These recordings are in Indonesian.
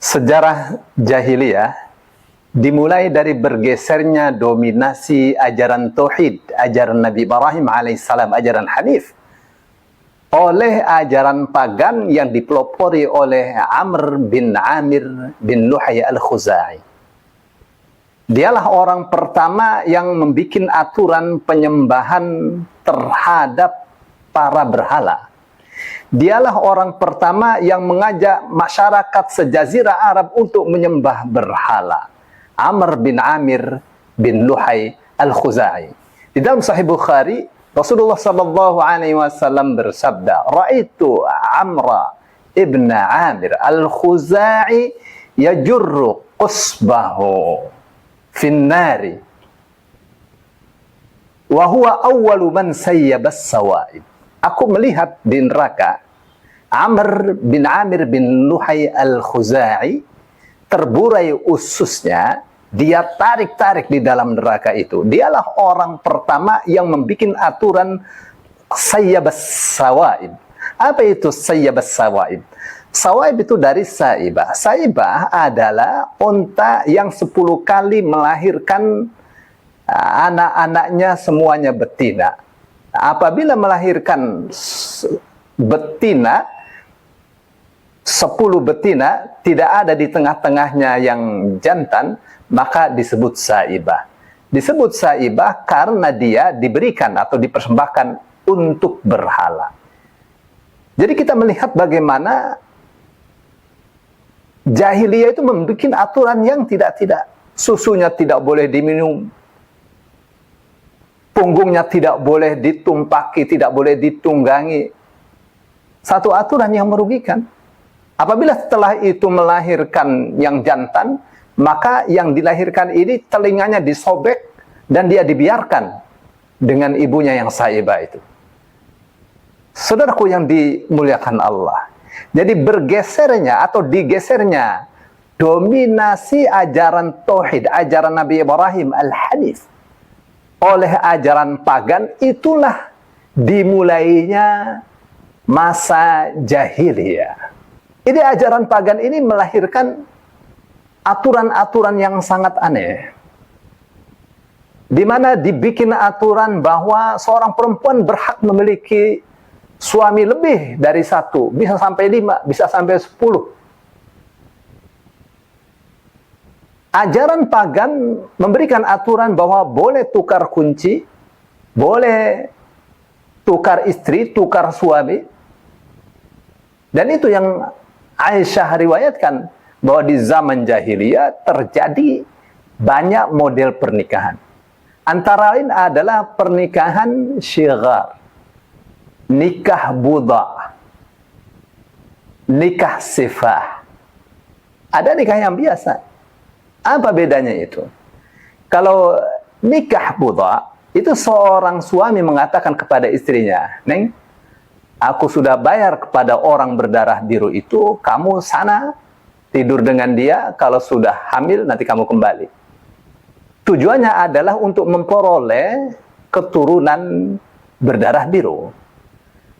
Sejarah jahiliyah dimulai dari bergesernya dominasi ajaran tauhid, ajaran Nabi Ibrahim alaihissalam, ajaran Hanif, oleh ajaran pagan yang dipelopori oleh Amr bin Amir bin Luhay al-Khuzai. Dialah orang pertama yang membuat aturan penyembahan terhadap para berhala. Dialah orang pertama yang mengajak masyarakat sejazirah Arab untuk menyembah berhala. Amr bin Amir bin Luhay al-Khuzai. Di dalam Sahih Bukhari, Rasulullah sallallahu alaihi wasallam bersabda, "Ra'aitu Amra ibn Amir al-Khuzai yajurru qusbahu fin nari wa huwa awwalu man sayyaba as-sawaib." Aku melihat di neraka Amr bin Amir bin Luhay al-Khuzai, terburai ususnya, dia tarik-tarik di dalam neraka itu. Dialah orang pertama yang membuat aturan sayyabas sawaib. Apa itu sayyabas sawaib? Sawaib itu dari saibah. Saibah adalah unta yang 10 kali melahirkan anak-anaknya semuanya betina. Apabila melahirkan betina, 10 betina, tidak ada di tengah-tengahnya yang jantan, maka disebut saibah. Disebut saibah karena dia diberikan atau dipersembahkan untuk berhala. Jadi kita melihat bagaimana jahiliyah itu membuat aturan yang tidak-tidak. Susunya tidak boleh diminum, punggungnya tidak boleh ditumpaki, tidak boleh ditunggangi. Satu aturan yang merugikan. Apabila setelah itu melahirkan yang jantan, maka yang dilahirkan ini telinganya disobek dan dia dibiarkan dengan ibunya yang saibah itu. Saudaraku yang dimuliakan Allah. Jadi bergesernya atau digesernya dominasi ajaran tauhid, ajaran Nabi Ibrahim al-Hanif oleh ajaran pagan, itulah dimulainya masa jahiliyah. Jadi ajaran pagan ini melahirkan aturan-aturan yang sangat aneh. Di mana dibikin aturan bahwa seorang perempuan berhak memiliki suami lebih dari 1, bisa sampai 5, bisa sampai 10. Ajaran pagan memberikan aturan bahwa boleh tukar kunci, boleh tukar istri, tukar suami. Dan itu yang Aisyah riwayatkan, bahwa di zaman jahiliyah terjadi banyak model pernikahan. Antara lain adalah pernikahan syighar, nikah buddha, nikah sifah. Ada nikah yang biasa. Apa bedanya itu? Kalau nikah buddha, itu seorang suami mengatakan kepada istrinya, "Neng, aku sudah bayar kepada orang berdarah biru itu, kamu sana tidur dengan dia, kalau sudah hamil nanti kamu kembali." Tujuannya adalah untuk memperoleh keturunan berdarah biru.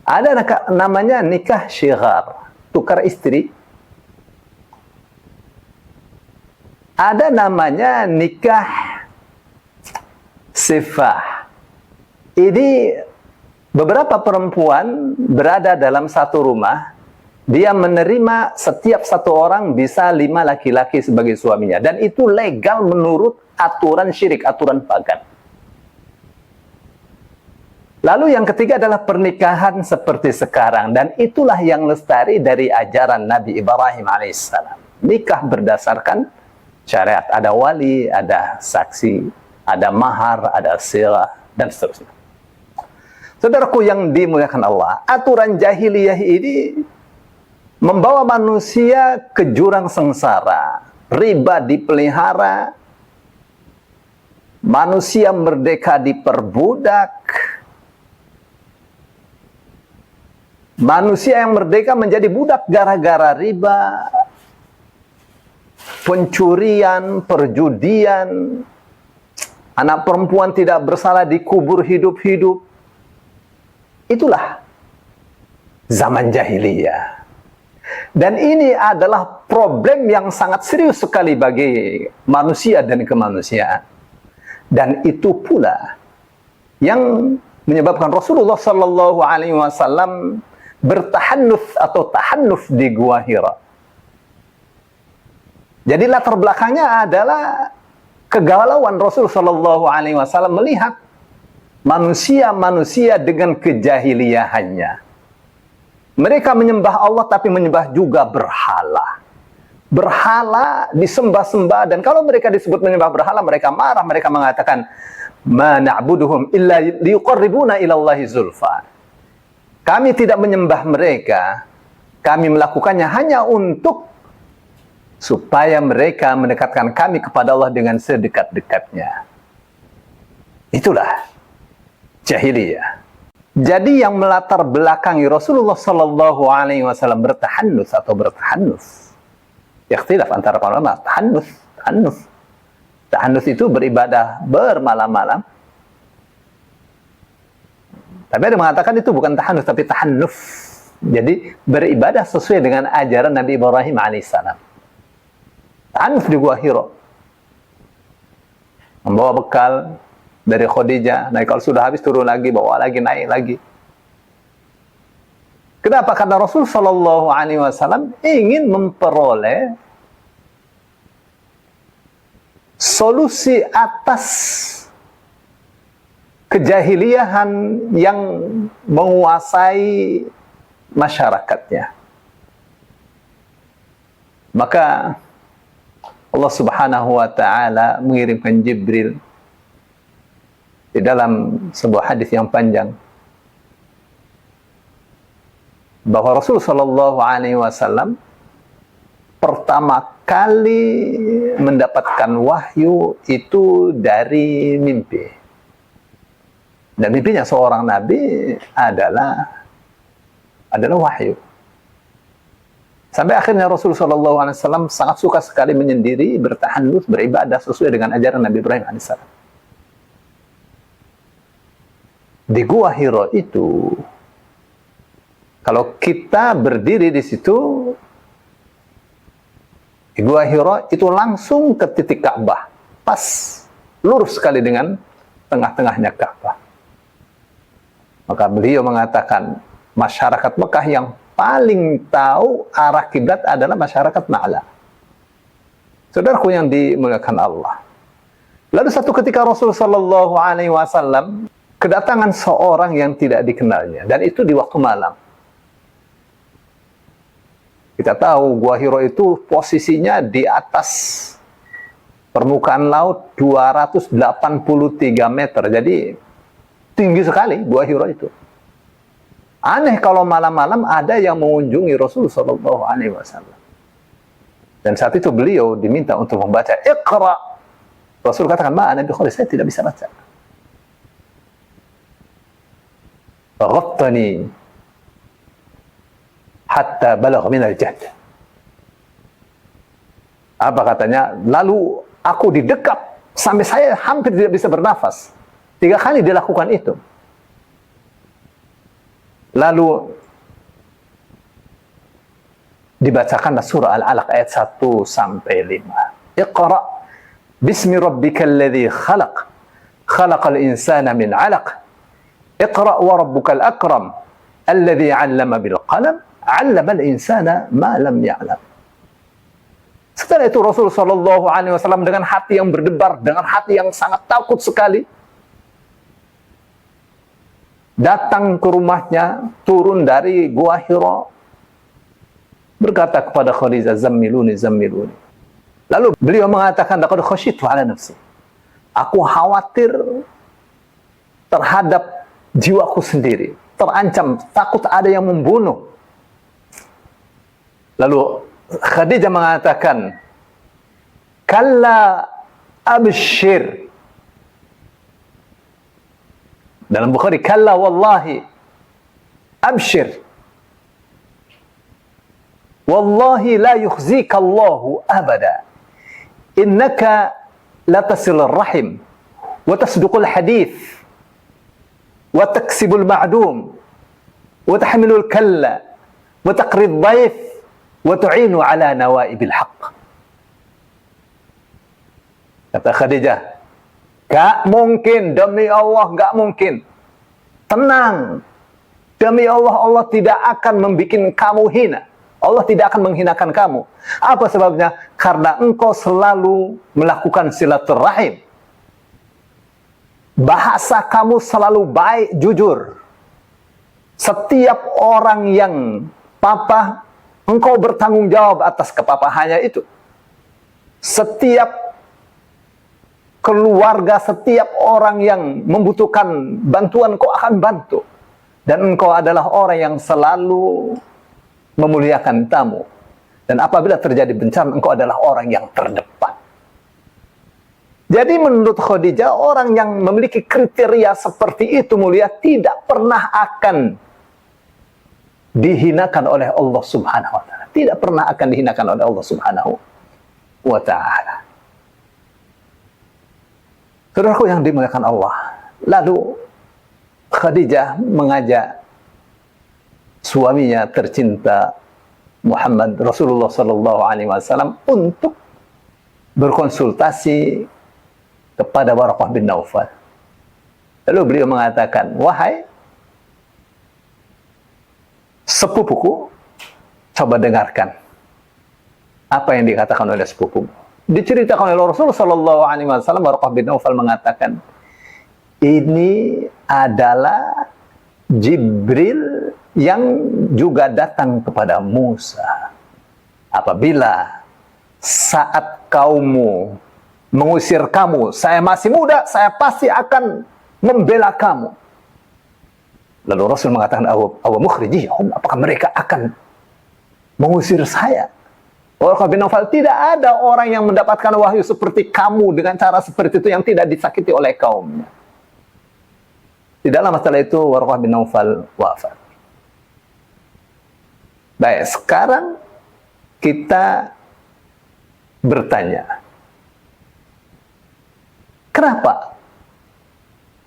Ada namanya nikah syighar, tukar istri. Ada namanya nikah sifah. Ini beberapa perempuan berada dalam satu rumah, dia menerima setiap satu orang bisa 5 laki-laki sebagai suaminya. Dan itu legal menurut aturan syirik, aturan pagan. Lalu yang ketiga adalah pernikahan seperti sekarang. Dan itulah yang lestari dari ajaran Nabi Ibrahim alaihissalam. Nikah berdasarkan syariat. Ada wali, ada saksi, ada mahar, ada sirah, dan seterusnya. Saudaraku yang dimuliakan Allah, aturan jahiliyah ini membawa manusia ke jurang sengsara. Riba dipelihara, manusia merdeka diperbudak, manusia yang merdeka menjadi budak gara-gara riba, pencurian, perjudian, anak perempuan tidak bersalah dikubur hidup-hidup. Itulah zaman jahiliyah. Dan ini adalah problem yang sangat serius sekali bagi manusia dan kemanusiaan. Dan itu pula yang menyebabkan Rasulullah Sallallahu Alaihi Wasallam bertahannuth atau tahannuf di Gua Hira. Jadi latar belakangnya adalah kegalauan Rasul Sallallahu Alaihi Wasallam melihat manusia-manusia dengan kejahiliahannya. Mereka menyembah Allah tapi menyembah juga berhala. Berhala disembah-sembah, dan kalau mereka disebut menyembah berhala, mereka marah, mereka mengatakan ma na'buduhum illa liqarribuna ila Allahi zulfa. Kami tidak menyembah mereka, kami melakukannya hanya untuk supaya mereka mendekatkan kami kepada Allah dengan sedekat-dekatnya. Itulah jahiliyah. Jadi yang melatar belakangi Rasulullah Sallallahu Alaihi Wasallam bertahannuts atau bertahannuts, ikhtilaf antara para ulama. Tahannuts itu beribadah bermalam-malam. Tapi ada yang mengatakan itu bukan tahannuts tapi tahannuf. Jadi beribadah sesuai dengan ajaran Nabi Ibrahim alaihissalam. Tahannuf di Gua Hira. Membawa bekal dari Khadijah, naik kalau sudah habis turun lagi, bawa lagi, naik lagi. Kenapa? Karena Rasul Sallallahu Alaihi Wasallam ingin memperoleh solusi atas kejahiliahan yang menguasai masyarakatnya. Maka Allah Subhanahu wa Ta'ala mengirimkan Jibril di dalam sebuah hadis yang panjang bahwa Rasul Sallallahu Alaihi Wasallam pertama kali mendapatkan wahyu itu dari mimpi. Dan mimpinya seorang nabi adalah wahyu. Sampai akhirnya Rasul Sallallahu Alaihi Wasallam sangat suka sekali menyendiri, bertahannuts, beribadah sesuai dengan ajaran Nabi Ibrahim alaihissalam. Di Gua Hira itu, kalau kita berdiri di situ, di Gua Hira itu langsung ke titik Ka'bah, pas lurus sekali dengan tengah-tengahnya Ka'bah. Maka beliau mengatakan masyarakat Mekah yang paling tahu arah kiblat adalah masyarakat Na'la. Saudaraku yang dimuliakan Allah. Lalu satu ketika Rasul Sallallahu Alaihi Wasallam kedatangan seorang yang tidak dikenalnya, dan itu di waktu malam. Kita tahu Gua Hira itu posisinya di atas permukaan laut 283 meter. Jadi tinggi sekali Gua Hira itu. Aneh kalau malam-malam ada yang mengunjungi Rasul Sallallahu Alaihi Wasallam. Dan saat itu beliau diminta untuk membaca Iqra. Rasul katakan, Nabi Khalid, saya tidak bisa baca. Ghattani hatta balagh min al-jahd. Apa katanya? Lalu aku didekap sampai saya hampir tidak bisa bernafas. 3 kali dia lakukan itu. Lalu dibacakanlah surah Al-Alaq ayat 1 sampai 5. Iqra bismi rabbikal ladzi khalaq. Khalaqal insana min 'alaq. Iqra wa rabbukal akram alladzi 'allama bil qalam 'allamal insana ma lam ya'lam. Setelah itu Rasul Sallallahu Alaihi Wasallam dengan hati yang berdebar, dengan hati yang sangat takut sekali, datang ke rumahnya, turun dari Gua Hira, berkata kepada Khadijah, zammiluni, zammiluni. Lalu beliau mengatakan, laqad khasyitu ala nafsi. Aku khawatir terhadap jiwaku sendiri, terancam, takut ada yang membunuh. Lalu Khadijah mengatakan, kalla abshir. Dalam Bukhari, kalla wallahi abshir. Wallahi la yukhzika Allahu abada. Innaka la tasilur rahim wa tasduqul hadith wa taksibul ma'dum wa tahmilul kalla wa taqrid dhaif wa tu'inu ala nawaibil haqq. Kata Khadijah, gak mungkin, demi Allah gak mungkin. Tenang, demi Allah, Allah tidak akan membuat kamu hina. Allah tidak akan menghinakan kamu. Apa sebabnya? Karena engkau selalu melakukan silaturahim. Bahasa kamu selalu baik, jujur. Setiap orang yang papa, engkau bertanggung jawab atas kepapahannya itu. Setiap keluarga, setiap orang yang membutuhkan bantuan, engkau akan bantu. Dan engkau adalah orang yang selalu memuliakan tamu. Dan apabila terjadi bencana, engkau adalah orang yang terdepan. Jadi menurut Khadijah, orang yang memiliki kriteria seperti itu mulia tidak pernah akan dihinakan oleh Allah Subhanahu wa ta'ala. Tidak pernah akan dihinakan oleh Allah Subhanahu wa ta'ala. Saudaraku yang dimuliakan Allah. Lalu Khadijah mengajak suaminya tercinta Muhammad Rasulullah sallallahu alaihi wasallam untuk berkonsultasi kepada Waraqah bin Naufal. Lalu beliau mengatakan, wahai sepupuku, coba dengarkan apa yang dikatakan oleh sepupumu. Diceritakan oleh Rasulullah sallallahu alaihi wasallam, Waraqah bin Naufal mengatakan, ini adalah Jibril yang juga datang kepada Musa. Apabila saat kaummu mengusir kamu, saya masih muda, saya pasti akan membela kamu. Lalu Rasul mengatakan, awa mukhrijiyahum, apakah mereka akan mengusir saya? Waraqah bin Naufal, tidak ada orang yang mendapatkan wahyu seperti kamu dengan cara seperti itu yang tidak disakiti oleh kaumnya. Tidak lama setelah itu Waraqah bin Naufal wafat. Baik, sekarang kita bertanya, kenapa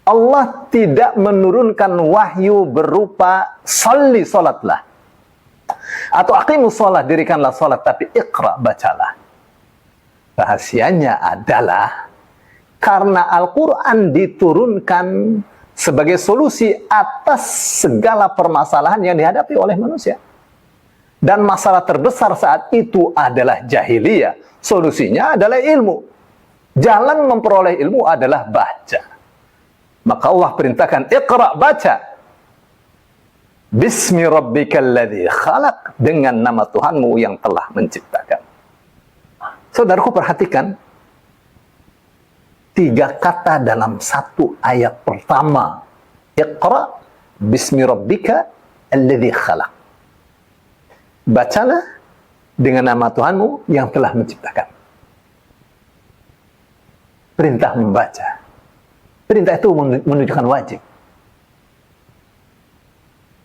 Allah tidak menurunkan wahyu berupa salli, salatlah, atau aqimus salat, dirikanlah salat, tapi iqra, bacalah? Rahasianya adalah karena Al-Quran diturunkan sebagai solusi atas segala permasalahan yang dihadapi oleh manusia. Dan masalah terbesar saat itu adalah jahiliyah. Solusinya adalah ilmu. Jalan memperoleh ilmu adalah baca. Maka Allah perintahkan, iqra, baca. Bismi rabbikal ladzi khalaq, dengan nama Tuhanmu yang telah menciptakan. Saudaraku, perhatikan 3 kata dalam satu ayat pertama. Iqra bismi rabbika alladzi khalaq. Bacalah dengan nama Tuhanmu yang telah menciptakan. Perintah membaca. Perintah itu menunjukkan wajib.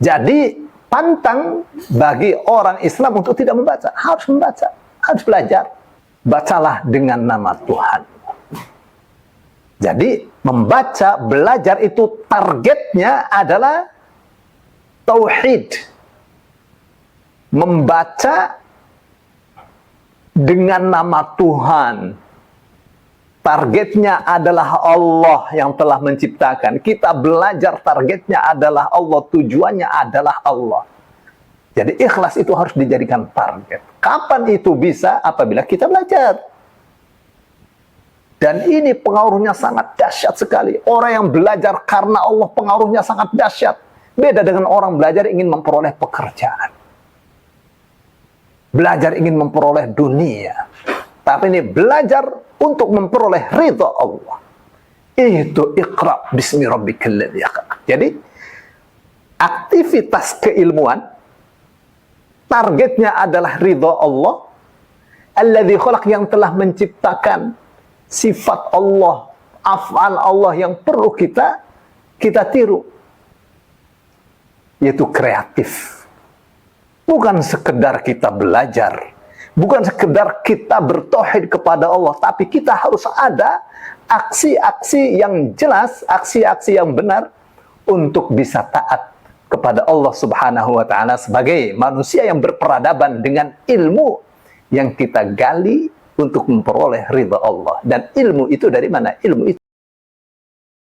Jadi pantang bagi orang Islam untuk tidak membaca. Harus membaca, harus belajar. Bacalah dengan nama Tuhan. Jadi membaca, belajar itu targetnya adalah tauhid. Membaca dengan nama Tuhan. Targetnya adalah Allah yang telah menciptakan. Kita belajar, targetnya adalah Allah, tujuannya adalah Allah. Jadi ikhlas itu harus dijadikan target. Kapan itu bisa? Apabila kita belajar. Dan ini pengaruhnya sangat dahsyat sekali. Orang yang belajar karena Allah, pengaruhnya sangat dahsyat. Beda dengan orang belajar ingin memperoleh pekerjaan. Belajar ingin memperoleh dunia. Tapi ini belajar untuk memperoleh ridha Allah. Itu iqra bismi rabbikal ladzi khalaq. Jadi aktivitas keilmuan targetnya adalah ridha Allah alladzi khalaq, yang telah menciptakan. Sifat Allah, af'al Allah yang perlu kita tiru, yaitu kreatif. Bukan sekedar kita belajar, bukan sekedar kita bertauhid kepada Allah, tapi kita harus ada aksi-aksi yang jelas, aksi-aksi yang benar untuk bisa taat kepada Allah Subhanahu wa taala sebagai manusia yang berperadaban dengan ilmu yang kita gali untuk memperoleh ridha Allah. Dan ilmu itu dari mana? Ilmu itu